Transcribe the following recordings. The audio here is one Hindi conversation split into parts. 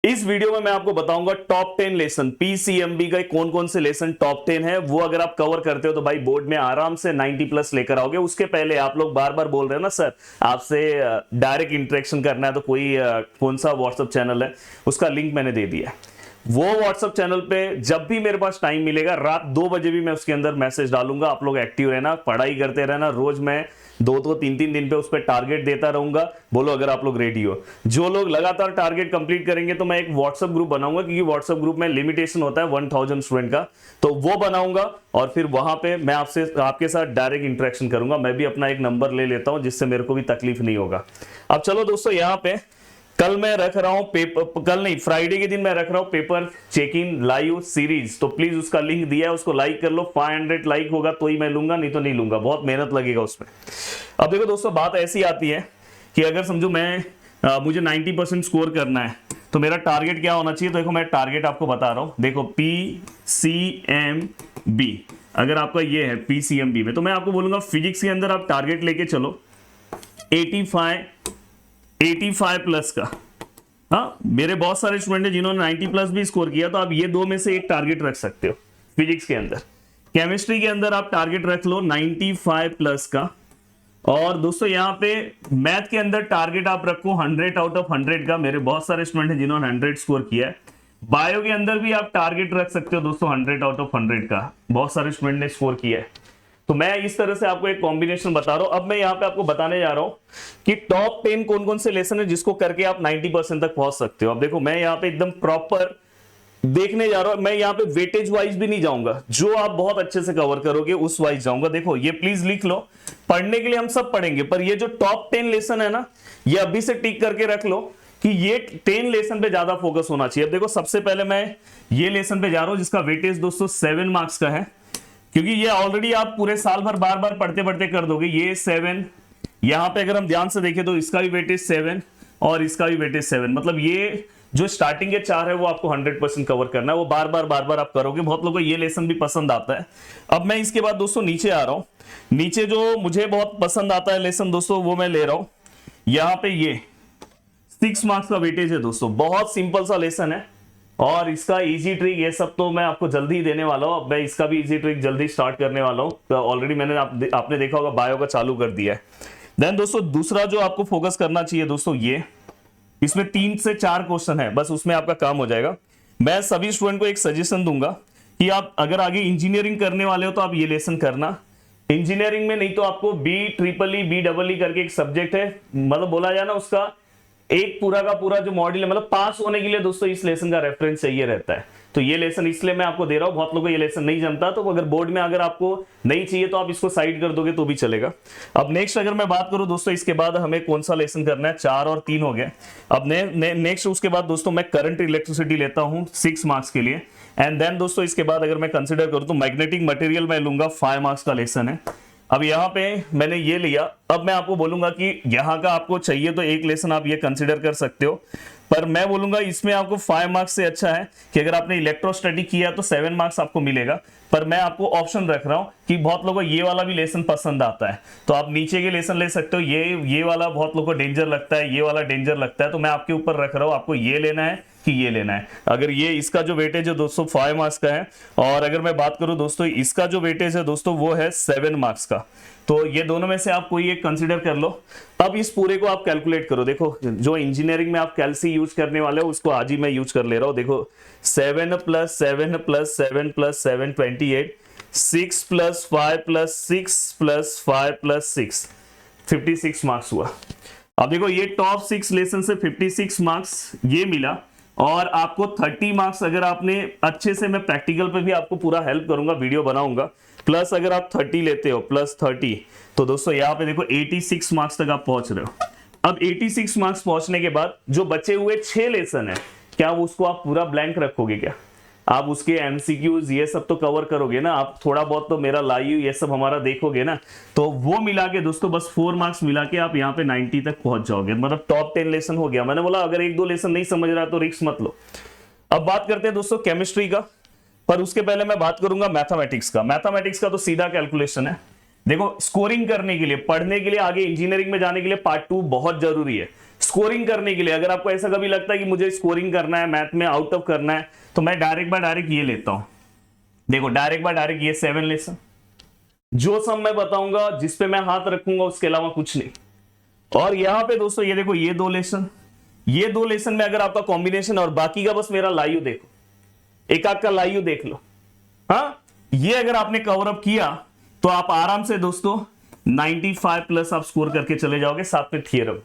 इस वीडियो में मैं आपको बताऊंगा टॉप 10 लेसन पीसीएमबी का कौन कौन से लेसन टॉप 10 है। वो अगर आप कवर करते हो तो भाई बोर्ड में आराम से 90 प्लस लेकर आओगे। उसके पहले आप लोग बार बार बोल रहे हो ना सर आपसे डायरेक्ट इंटरेक्शन करना है तो कोई कौन सा व्हाट्सएप चैनल है, उसका लिंक मैंने दे दिया है। वो व्हाट्सएप चैनल पे जब भी मेरे पास टाइम मिलेगा रात 2 बजे भी मैं उसके अंदर मैसेज डालूंगा। आप लोग एक्टिव रहना, पढ़ाई करते रहना। रोज मैं 2-3 दिन पे उस पर टारगेट देता रहूंगा। बोलो अगर आप लोग रेडी हो। जो लोग लगातार टारगेट कंप्लीट करेंगे तो मैं एक व्हाट्सएप ग्रुप बनाऊंगा, क्योंकि व्हाट्सएप ग्रुप में लिमिटेशन होता है 1000 स्टूडेंट का, तो वो बनाऊंगा और फिर वहां पे मैं आपके साथ डायरेक्ट इंटरेक्शन करूंगा। मैं भी अपना एक नंबर ले लेता हूं जिससे मेरे को भी तकलीफ नहीं होगा। अब चलो दोस्तों, यहाँ पे कल मैं रख रहा हूं पेपर, कल नहीं फ्राइडे के दिन मैं रख रहा हूं पेपर चेकिंग लाइव सीरीज। तो प्लीज उसका लिंक दिया है, उसको लाइक कर लो। 500 लाइक होगा तो ही मैं लूंगा, नहीं तो नहीं लूंगा, बहुत मेहनत लगेगा उसमें। अब देखो दोस्तों, बात ऐसी आती है कि अगर समझो मुझे 90% स्कोर करना है तो मेरा टारगेट क्या होना चाहिए। तो देखो मैं टारगेट आपको बता रहा हूं। देखो पीसीएमबी, अगर आपका ये है पीसीएमबी में, तो मैं आपको बोलूंगा फिजिक्स के अंदर आप टारगेट लेके चलो 85 प्लस का। हाँ, मेरे बहुत सारे स्टूडेंट हैं जिन्होंने 90 प्लस भी स्कोर किया, तो आप ये दो में से एक टारगेट रख सकते हो फिजिक्स के अंदर। केमिस्ट्री के अंदर आप टारगेट रख लो 95 प्लस का। और दोस्तों यहाँ पे मैथ के अंदर टारगेट आप रखो 100 आउट ऑफ 100 का। मेरे बहुत सारे स्टूडेंट हैं जिन्होंने 100 स्कोर किया है। बायो के अंदर भी आप टारगेट रख सकते हो दोस्तों 100 आउट ऑफ 100 का, बहुत सारे स्टूडेंट ने स्कोर किया है। तो मैं इस तरह से आपको एक कॉम्बिनेशन बता रहा हूं। अब मैं यहाँ पे आपको बताने जा रहा हूं कि टॉप 10 कौन कौन से लेसन है जिसको करके आप 90% तक पहुंच सकते हो। अब देखो मैं यहाँ पे एकदम प्रॉपर देखने जा रहा हूं। मैं यहाँ पे वेटेज वाइज भी नहीं जाऊंगा, जो आप बहुत अच्छे से कवर करोगे उस वाइज जाऊंगा। देखो ये प्लीज लिख लो, पढ़ने के लिए हम सब पढ़ेंगे, पर ये जो टॉप 10 लेसन है ना, ये अभी से टिक करके रख लो कि ये 10 लेसन पे ज्यादा फोकस होना चाहिए। अब देखो सबसे पहले मैं ये लेसन पे जा रहा हूं जिसका वेटेज दोस्तों 7 मार्क्स का है, क्योंकि ये ऑलरेडी आप पूरे साल भर बार बार पढ़ते पढ़ते कर दोगे। ये 7, यहां पे अगर हम ध्यान से देखें तो इसका भी वेटेज 7 और इसका भी वेटेज 7, मतलब ये जो स्टार्टिंग के 4 है वो आपको 100% कवर करना है। वो बार बार आप करोगे। बहुत लोगों को ये लेसन भी पसंद आता है। अब मैं इसके बाद दोस्तों नीचे आ रहा हूं। नीचे जो मुझे बहुत पसंद आता है लेसन दोस्तों, वो मैं ले रहा हूं यहां पे। ये 6 मार्क्स का वेटेज है दोस्तों, बहुत सिंपल सा लेसन है और इसका इजी ट्रिक ये सब तो मैं आपको जल्दी ही देने वाला हूं। अब मैं इसका भी इजी ट्रिक जल्दी स्टार्ट करने वाला हूं। तो ऑलरेडी मैंने आपने देखा होगा बायो का चालू कर दिया है। देन दोस्तों दूसरा जो आपको फोकस करना चाहिए दोस्तों, ये इसमें 3 से 4 क्वेश्चन है, बस उसमें आपका काम हो जाएगा। मैं सभी स्टूडेंट को एक सजेशन दूंगा कि आप अगर आगे इंजीनियरिंग करने वाले हो तो आप ये लेसन करना। इंजीनियरिंग में नहीं तो आपको BEEE करके एक सब्जेक्ट है, मतलब बोला जाए ना उसका एक पूरा का पूरा जो मॉड्यूल है, मतलब पास होने के लिए दोस्तों इस लेसन का रेफरेंस चाहिए रहता है। तो ये लेसन इसलिए मैं आपको दे रहा हूं। बहुत लोगों को ये लेसन नहीं जानता, तो अगर बोर्ड में अगर आपको नहीं चाहिए तो आप इसको साइड कर दोगे तो भी चलेगा। अब नेक्स्ट अगर मैं बात करूं दोस्तों, इसके बाद हमें कौन सा लेसन करना है, 4 और 3 हो गए। अब नेक्स्ट उसके बाद दोस्तों मैं करंट इलेक्ट्रिसिटी लेता हूं 6 मार्क्स के लिए। एंड देन दोस्तों इसके बाद अगर मैं कंसिडर करूं तो मैग्नेटिक मटेरियल मैं लूंगा, 5 मार्क्स का लेसन है। अब यहाँ पे मैंने ये लिया। अब मैं आपको बोलूंगा कि यहाँ का आपको चाहिए तो एक लेसन आप ये कंसिडर कर सकते हो, पर मैं बोलूंगा इसमें आपको 5 मार्क्स से अच्छा है कि अगर आपने इलेक्ट्रोस्टैटिक किया तो 7 मार्क्स आपको मिलेगा। पर मैं आपको ऑप्शन रख रहा हूं कि बहुत लोगों को ये वाला भी लेसन पसंद आता है, तो आप नीचे के लेसन ले सकते हो। ये वाला बहुत लोगों को डेंजर लगता है, ये वाला डेंजर लगता है, तो मैं आपके ऊपर रख रहा हूं आपको ये लेना है कि ये लेना है। अगर ये इसका जो वेटेज है दोस्तों 5 मार्क्स का है, और अगर मैं बात करूं दोस्तों इसका जो वेटेज है दोस्तों वो है 7 मार्क्स का, तो ये दोनों में से आप कोई एक कंसीडर कर लो। अब इस पूरे को आप कैलकुलेट करो। देखो जो इंजीनियरिंग में आप कैलसी यूज करने वाले हो उसको आज ही मैं यूज कर ले रहा हूं। देखो 7 + 7 + 7 + 7 28, 6 + 5 + 6 + 5 + 6 56 मार्क्स हुआ। अब देखो ये टॉप 6 लेसन से 56 मार्क्स ये मिला, और आपको 30 मार्क्स अगर आपने अच्छे से, मैं प्रैक्टिकल पे भी आपको पूरा हेल्प करूंगा, वीडियो बनाऊंगा, प्लस अगर आप 30 लेते हो +30, तो दोस्तों यहाँ पे देखो 86 मार्क्स तक आप पहुंच रहे हो। अब 86 मार्क्स पहुंचने के बाद जो बचे हुए 6 लेसन है, क्या उसको आप पूरा ब्लैंक रखोगे? क्या आप उसके एमसीक्यूज ये सब तो कवर करोगे ना? आप थोड़ा बहुत तो मेरा लाइव ये सब हमारा देखोगे ना? तो वो मिला के दोस्तों बस 4 मार्क्स मिला के आप यहाँ पे 90 तक पहुंच जाओगे, मतलब टॉप 10 लेसन हो गया। मैंने बोला अगर 1-2 लेसन नहीं समझ रहा तो रिस्क मत लो। अब बात करते हैं दोस्तों केमिस्ट्री का, पर उसके पहले मैं बात करूंगा मैथमेटिक्स का। मैथमेटिक्स का तो सीधा कैलकुलेशन है। देखो स्कोरिंग करने के लिए, पढ़ने के लिए, आगे इंजीनियरिंग में जाने के लिए पार्ट 2 बहुत जरूरी है। स्कोरिंग करने के लिए अगर आपको ऐसा कभी लगता है कि मुझे स्कोरिंग करना है, मैथ में आउट ऑफ करना है, तो मैं डायरेक्ट बाय डायरेक्ट ये लेता हूं। देखो डायरेक्ट बाय डायरेक्ट ये 7 लेसन, जो सम मैं बताऊंगा जिसपे मैं हाथ रखूंगा उसके अलावा कुछ नहीं। और यहां पे दोस्तों ये देखो ये 2 लेसन, ये 2 लेसन में अगर आपका कॉम्बिनेशन और बाकी का बस मेरा लाइव देखो, एक आध का लाइव देख लो। हाँ, ये अगर आपने कवर अप किया तो आप आराम से दोस्तों 95 प्लस आप स्कोर करके चले जाओगे, साथ में थियरम।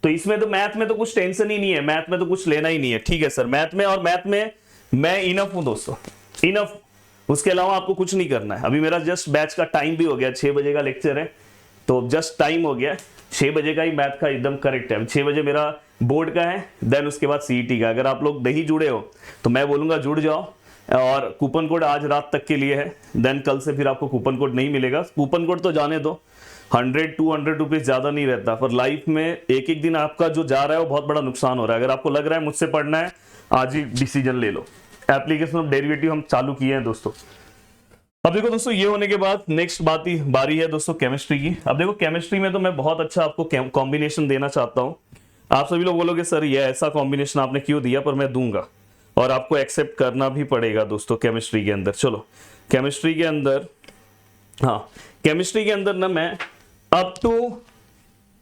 तो इसमें तो मैथ में तो कुछ टेंशन ही नहीं है, मैथ में तो कुछ लेना ही नहीं है। ठीक है सर, मैथ में और मैथ में मैं इनफ हूं दोस्तों, इनफ, उसके अलावा आपको कुछ नहीं करना है। अभी मेरा जस्ट बैच का टाइम भी हो गया, 6 बजे का लेक्चर है, तो जस्ट टाइम हो गया 6 बजे का ही मैथ का एकदम करेक्ट है। 6 बजे मेरा बोर्ड का है, देन उसके बाद सीईटी का। अगर आप लोग नहीं जुड़े हो तो मैं बोलूंगा जुड़ जाओ, और कूपन कोड आज रात तक के लिए है, देन कल से फिर आपको कूपन कोड नहीं मिलेगा। कूपन कोड तो जाने दो, 100-200 रुपीज ज्यादा नहीं रहता, पर लाइफ में एक एक दिन आपका जो जा रहा है वो बहुत बड़ा नुकसान हो रहा है। अगर आपको लग रहा है मुझसे पढ़ना है, आज ही डिसीजन ले लो। एप्लीकेशन ऑफ डेरिवेटिव हम चालू किए हैं दोस्तों। अब देखो दोस्तों, ये होने के बाद नेक्स्ट बारी है दोस्तों केमिस्ट्री की। अब देखो केमिस्ट्री में तो मैं बहुत अच्छा आपको कॉम्बिनेशन देना चाहता हूं। आप सभी लोग बोलोगे सर ये ऐसा कॉम्बिनेशन आपने क्यों दिया, पर मैं दूंगा और आपको एक्सेप्ट करना भी पड़ेगा दोस्तों केमिस्ट्री के अंदर। चलो केमिस्ट्री के अंदर, हाँ केमिस्ट्री के अंदर ना मैं अप टू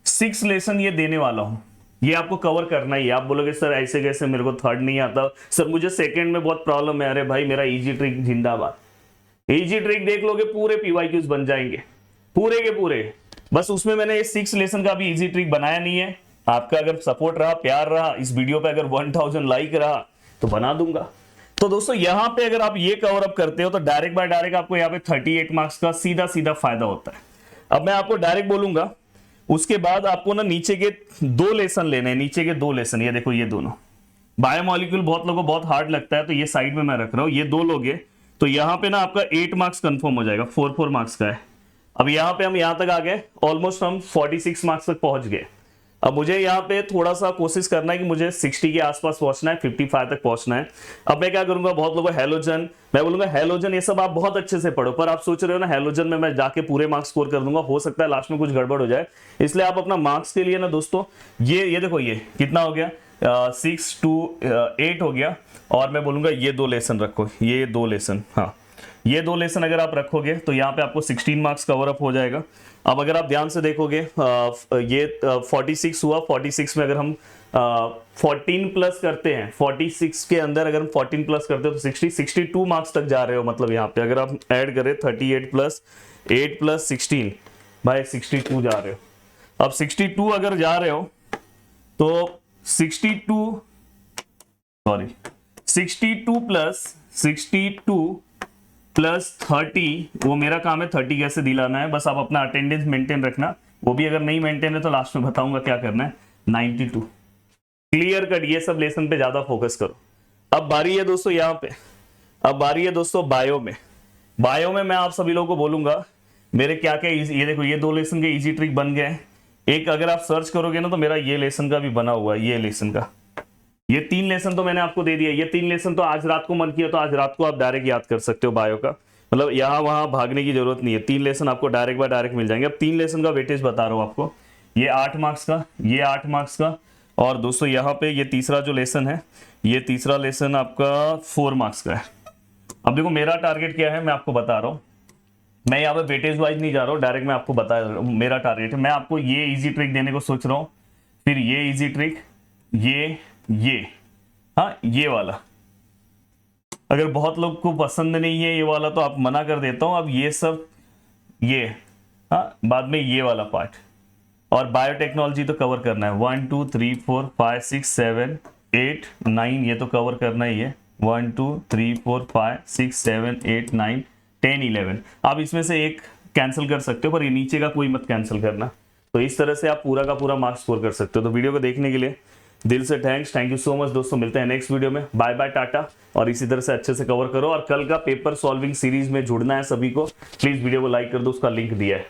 6 लेसन ये देने वाला हूं, ये आपको कवर करना ही है। आप बोलोगे सर ऐसे कैसे, मेरे को थर्ड नहीं आता, सर मुझे सेकंड में बहुत प्रॉब्लम है। अरे भाई मेरा इजी ट्रिक जिंदाबाद, इजी ट्रिक देख लोगे पूरे पीवाईक्यूज बन जाएंगे, पूरे के पूरे। बस उसमें मैंने 6 लेसन का भी इजी ट्रिक बनाया नहीं है। आपका अगर सपोर्ट रहा, प्यार रहा, इस वीडियो पे अगर 1000 लाइक रहा तो बना दूंगा। तो दोस्तों यहां पे अगर आप ये कवर अप करते हो तो डायरेक्ट बाय डायरेक्ट आपको यहाँ पे 38 मार्क्स का सीधा सीधा फायदा होता है। अब मैं आपको डायरेक्ट बोलूंगा, उसके बाद आपको ना नीचे के 2 लेसन लेने हैं, नीचे के 2 लेसन, ये देखो ये दोनों बायोमोलिक्यूल बहुत लोगों को बहुत हार्ड लगता है, तो ये साइड में मैं रख रहा हूं। ये 2 लोगे तो यहाँ पे ना आपका 8 मार्क्स कंफर्म हो जाएगा, 4 मार्क्स का है। अब यहाँ पे हम यहाँ तक आ गए, ऑलमोस्ट हम 46 मार्क्स तक पहुंच गए। अब मुझे यहाँ पे थोड़ा सा कोशिश करना है कि मुझे 60 के आसपास पहुंचना है, 55 तक पहुंचना है। अब मैं क्या करूंगा, बहुत लोगों हेलोजन, मैं बोलूंगा हेलोजन ये सब आप बहुत अच्छे से पढ़ो, पर आप सोच रहे हो ना हेलोजन में मैं जाके पूरे मार्क्स स्कोर कर दूंगा, हो सकता है लास्ट में कुछ गड़बड़ हो जाए। इसलिए आप अपना मार्क्स के लिए ना दोस्तों ये देखो ये कितना हो गया, 6 to 8 हो गया। और मैं बोलूंगा ये 2 लेसन रखो, ये 2 लेसन, हाँ ये 2 लेसन अगर आप रखोगे तो यहाँ पे आपको 16 मार्क्स कवर अप हो जाएगा। अब अगर आप ध्यान से देखोगे ये 46 हुआ, 46 में अगर हम 14 प्लस करते हैं, 46 के अंदर अगर हम 14 प्लस करते हैं तो 62 मार्क्स तक जा रहे हो। मतलब यहाँ पे अगर आप ऐड करें 38 प्लस 8 प्लस 16 भाई 62 जा रहे हो। अब 62 अगर जा रहे हो तो 62 प्लस 30, वो मेरा काम है 30 कैसे दिलाना है। बस आप अपना अटेंडेंस मेंटेन रखना, वो भी अगर नहीं मेंटेन है तो लास्ट में बताऊंगा क्या करना है। 92 क्लियर कट, ये सब लेसन पे ज्यादा फोकस करो। अब बारी है दोस्तों यहाँ पे, अब बारी है दोस्तों बायो में। बायो में मैं आप सभी लोगों को बोलूंगा मेरे क्या क्या ये देखो ये 2 लेसन के इजी ट्रिक बन गए। एक अगर आप सर्च करोगे ना तो मेरा ये लेसन का भी बना हुआ है, ये लेसन का, ये 3 लेसन तो मैंने आपको दे दिया। ये 3 लेसन तो आज रात को मन किया तो आज रात को आप डायरेक्ट याद कर सकते हो बायो का, मतलब यहाँ वहां भागने की जरूरत नहीं है। 3 लेसन आपको डायरेक्ट बाय डायरेक्ट मिल जाएंगे। अब 3 लेसन का वेटेज बता रहा हूँ आपको, ये 8 मार्क्स का, ये 8 मार्क्स का, और दोस्तों यहाँ पे ये तीसरा जो लेसन है, ये तीसरा लेसन आपका 4 मार्क्स का है। अब देखो मेरा टारगेट क्या है मैं आपको बता रहा हूँ, मैं यहाँ पे वेटेज वाइज नहीं जा रहा हूँ, डायरेक्ट मैं आपको बता रहा हूँ मेरा टारगेट है। मैं आपको ये इजी ट्रिक देने को सोच रहा हूँ, फिर ये इजी ट्रिक, ये हाँ ये वाला। अगर बहुत लोग को पसंद नहीं है ये वाला तो आप मना कर देता हूं। अब ये सब ये हाँ बाद में ये वाला पार्ट, और बायोटेक्नोलॉजी तो कवर करना है। 1 2 3 4 5 6 7 8 9 ये तो कवर करना ही है। 1 2 3 4 5 6 7 8 9 10 11 आप इसमें से एक कैंसिल कर सकते हो, पर ये नीचे का कोई मत कैंसिल करना। तो इस तरह से आप पूरा का पूरा मार्क्स स्कोर कर सकते हो। तो वीडियो को देखने के लिए दिल से थैंक यू सो मच दोस्तों। मिलते हैं नेक्स्ट वीडियो में, बाय बाय टाटा। और इसी तरह से अच्छे से कवर करो, और कल का पेपर सॉल्विंग सीरीज में जुड़ना है सभी को। प्लीज वीडियो को लाइक कर दो, उसका लिंक दिया है।